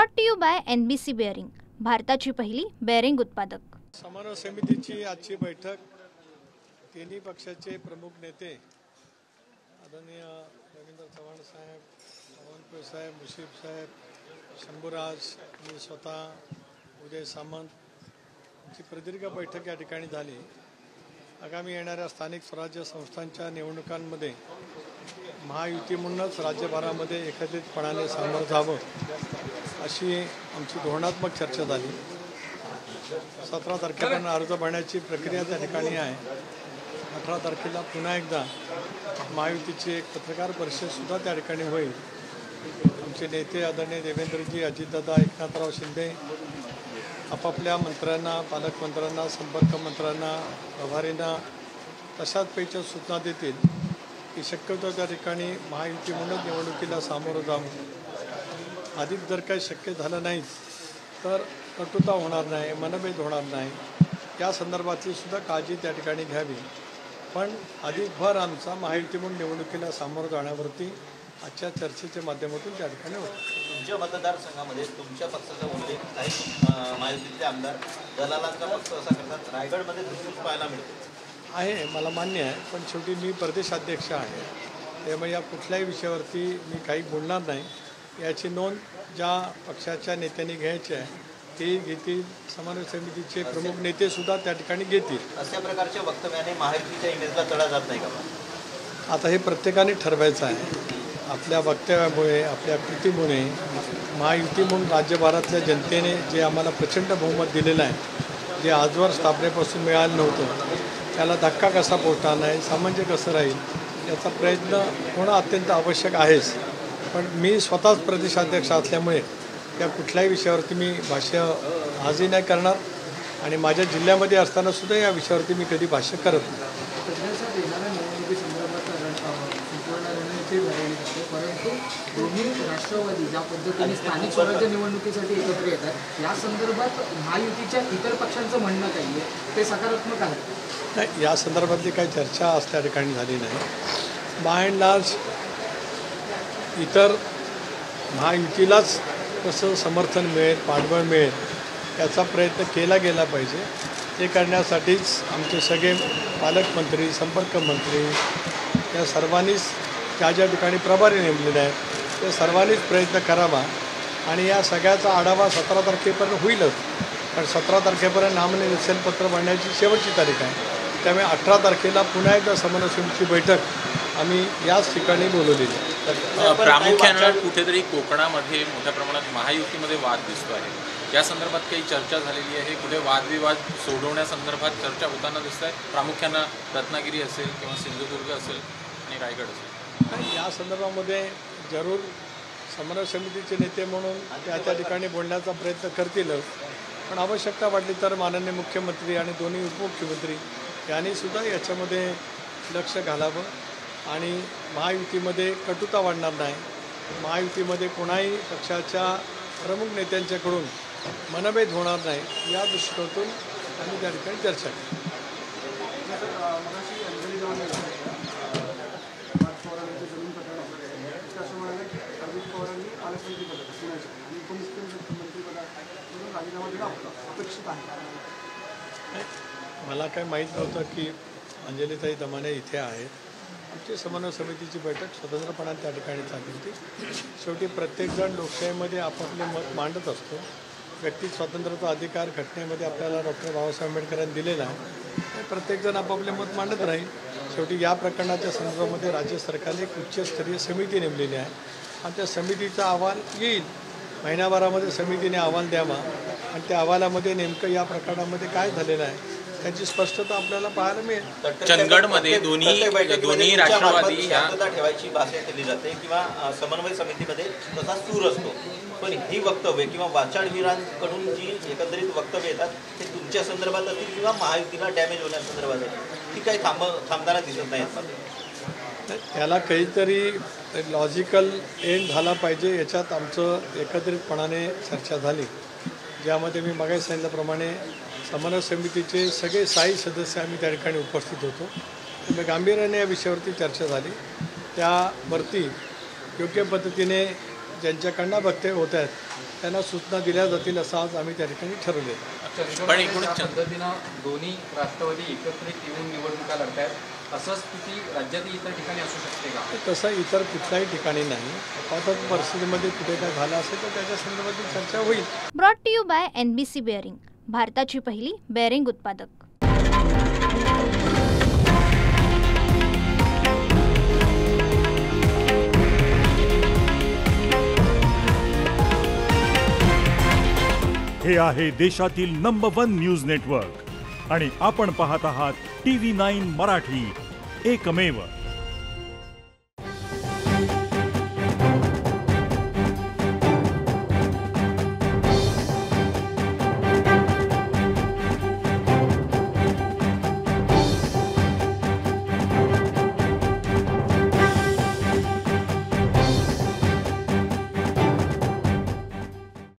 Brought to you by NBC bearing, भारताची पहिली bearing उत्पादक। समन्वय समितीची आजची बैठक तिन्ही पक्षाचे प्रमुख नेते आदरणीय रवींद्र चव्हाण साहेब, बावनकुळे साहेब, मुशीफ साहेब, शंभूराज, मी स्वतः, उदय सामंत यांची प्रदीर्घ बैठक या ठिकाणी झाली। आगामी येणाऱ्या स्थानिक स्वराज्य संस्थांच्या निवडणुकांमध्ये महायुती म्हणूनच राज्यभरामध्ये एकत्रितपणाने सामोरं जावं अशी आमची धोरणात्मक चर्चा झाली। 17 तारखेपर्यंत अर्ज भरण्याची प्रक्रिया त्या ठिकाणी आहे। 18 तारखेला पुन्हा एकदा महायुतीची एक पत्रकार परिषदसुद्धा त्या ठिकाणी होईल। आमचे नेते आदरणीय देवेंद्रजी, अजितदादा, एकनाथराव शिंदे आपापल्या मंत्र्यांना, पालकमंत्र्यांना, संपर्क मंत्र्यांना, प्रभारींना तशाच पैकी सूचना देतील की शक्यतो त्या ठिकाणी महायुती म्हणून निवडणुकीला सामोरं जावं। अधिक जर काही शक्य झालं नाही तर कटुता होणार नाही, मनभेद होणार नाही, या संदर्भातली सुद्धा काळजी त्या ठिकाणी घ्यावी। पण अधिक भर आमचा महायुती म्हणून निवडणुकीला सामोरं जाण्यावरती आजच्या चर्चेच्या माध्यमातून त्या ठिकाणी होतं। तुमच्या मतदारसंघामध्ये तुमच्या पक्षाचा उल्लेख काही महायुतीतले आमदार दलालांचा पक्ष असा करतात, रायगडमध्ये दुसरीच पाहायला मिळते आहे, मला मान्य आहे। पण शेवटी मी प्रदेशाध्यक्ष आहे, त्यामुळे या कुठल्याही विषयावरती मी काही बोलणार नाही। याची नोंद ज्या पक्षाच्या नेत्यांनी घ्यायची आहे ती घेतील, समन्वय समितीचे प्रमुख नेतेसुद्धा त्या ठिकाणी घेतील। अशा प्रकारच्या वक्तव्याने महायुतीच्या इमेजला तडा जात नाही का? आता हे प्रत्येकाने ठरवायचं आहे। आपल्या वक्तव्यामुळे, आपल्या कृतीमुळे महायुती म्हणून राज्यभरातल्या जनतेने जे आम्हाला प्रचंड बहुमत दिलेलं आहे, जे आजवर स्थापनेपासून मिळालं नव्हतं, त्याला धक्का कसा पोचणार नाही, सामंजस्य कसं राहील याचा प्रयत्न होणं अत्यंत आवश्यक आहेच। पण मी स्वतःच प्रदेशाध्यक्ष असल्यामुळे या कुठल्याही विषयावरती मी भाष्य आजही नाही करणार आणि माझ्या जिल्ह्यामध्ये असतानासुद्धा या विषयावरती मी कधी भाष्य करत नाही। परंतु दोन्ही राष्ट्रवादी ज्या पद्धतीने स्थानिक स्वराज्य निवडणुकीसाठी एकत्र येतात या संदर्भात महायुतीच्या इतर पक्षांचं म्हणणं काही आहे ते सकारात्मक आहे? नाही, या संदर्भातली काही चर्चा आज त्या ठिकाणी झाली नाही। बाय अँड लार्ज इतर महायुतीलाच कसं समर्थन मिळेल, पाठबळ मिळेल याचा प्रयत्न केला गेला पाहिजे। ते करण्यासाठीच आमचे सगळे पालकमंत्री, संपर्कमंत्री या सर्वांनीच ज्या ज्या ठिकाणी प्रभारी नेमलेले आहेत त्या सर्वांनीच प्रयत्न करावा आणि या सगळ्याचा आढावा 17 तारखेपर्यंत होईलच। कारण 17 तारखेपर्यंत नामनिर्देशन पत्र भरण्याची शेवटची तारीख आहे। त्यामुळे 18 तारखेला पुन्हा एकदा समन्वय समितीची बैठक आम्ही याच ठिकाणी बोलवलेली आहे। प्रामुख्यानं कुठेतरी कोकणामध्ये मोठ्या प्रमाणात महायुतीमध्ये वाद दिसतो आहे, या संदर्भात काही चर्चा झालेली आहे? कुठे वादविवाद सोडवण्यासंदर्भात चर्चा होताना दिसत आहे, प्रामुख्यानं रत्नागिरी असेल किंवा सिंधुदुर्ग असेल आणि रायगड असेल? आणि या संदर्भामध्ये जरूर समन्वय समितीचे नेते म्हणून त्या ठिकाणी बोलण्याचा प्रयत्न करतीलच। पण आवश्यकता वाटली तर माननीय मुख्यमंत्री आणि दोन्ही उपमुख्यमंत्री यांनीसुद्धा याच्यामध्ये लक्ष घालावं आणि महायुतीमध्ये कटुता वाढणार नाही, महायुतीमध्ये कोणाही पक्षाच्या प्रमुख नेत्यांच्याकडून मनभेद होणार नाही या दृष्टिकोनातून आम्ही त्या ठिकाणी चर्चा केली। मला काही माहीत नव्हतं की अंजलीताई दमाने इथे आहेत। आमची समन्वय समितीची बैठक स्वतंत्रपणाने त्या ठिकाणी झाली होती। शेवटी प्रत्येकजण लोकशाहीमध्ये आपापले मत मांडत असतो। व्यक्ती स्वातंत्र्याचा अधिकार घटनेमध्ये आपल्याला डॉक्टर बाबासाहेब आंबेडकरांनी दिलेला आहे, प्रत्येकजण आपापले मत मांडत राहील। शेवटी या प्रकरणाच्या संदर्भामध्ये राज्य सरकारने एक उच्चस्तरीय समिती नेमलेली आहे आणि त्या समितीचा अहवाल येईल। महिनाभरामध्ये समितीने अहवाल द्यावा आणि त्या अहवालामध्ये नेमकं या प्रकरणामध्ये काय झालेलं आहे त्याची स्पष्टता आपल्याला पाहायला मिळेल। चंदगडमध्ये दोन्ही राष्ट्रवादी शांतता ठेवायची भाषा केली जाते किंवा समन्वय समितीमध्ये तसा सूर असतो, पण ही वक्तव्य किंवा वाचाळवीरांकडून जी एकंदरीत वक्तव्य येतात ते तुमच्या संदर्भात असतील किंवा महायुतीला डॅमेज होण्यासंदर्भात आहे, ती काही थांबताना दिसत नाही। त्याला काहीतरी लॉजिकल एंड झाला पाहिजे, याच्यात आमचं एकत्रितपणाने चर्चा झाली, ज्यामध्ये मी मागे सांगितल्याप्रमाणे समन्वय समितीचे सगळे 6 सदस्य आम्ही त्या ठिकाणी उपस्थित होतो। त्यामुळे गांभीर्याने या विषयावरती चर्चा झाली। त्यावरती योग्य पद्धतीने ज्यांच्याकडनं वक्तव्य होत आहेत त्यांना सूचना दिल्या जातील असं आज आम्ही त्या ठिकाणी ठरवले. पण एकूणच पद्धतीनं दोन्ही राष्ट्रवादी एकत्रित येऊन निवडणुका लढतायत असं स्थिती राज्यातील इतर ठिकाणी असू शकते का? तसं इतर कुठल्याही ठिकाणी नाही. आपातच परिस्थितीमध्ये कुठे काय झालं असेल तर त्याच्या संदर्भातील चर्चा होईल. Brought to you by NBC bearing, भारताची पहिली बेअरिंग उत्पादक. हे आहे देशातील नंबर 1 न्यूज नेटवर्क आणि आपण पाहत आहात TV9 मराठी, एकमेव.